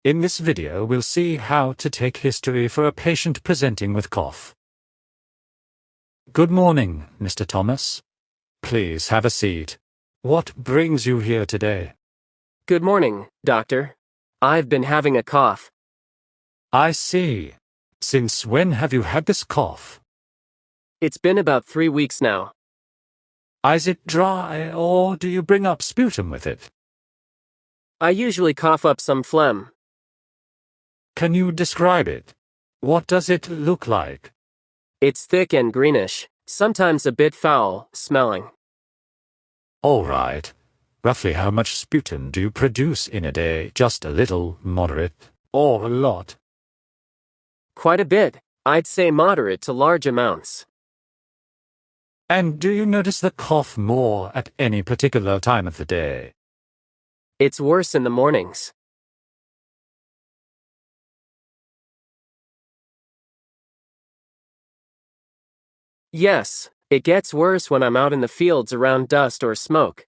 In this video, we'll see how to take history for a patient presenting with cough. Good morning, Mr. Thomas. Please have a seat. What brings you here today? Good morning, doctor. I've been having a cough. I see. Since when have you had this cough? It's been about 3 weeks now. Is it dry, or do you bring up sputum with it? I usually cough up some phlegm. Can you describe it? What does it look like? It's thick and greenish, sometimes a bit foul smelling. All right. Roughly how much sputum do you produce in a day? Just a little, moderate, or a lot? Quite a bit. I'd say moderate to large amounts. And do you notice the cough more at any particular time of the day? It's worse in the mornings. Yes, it gets worse when I'm out in the fields around dust or smoke.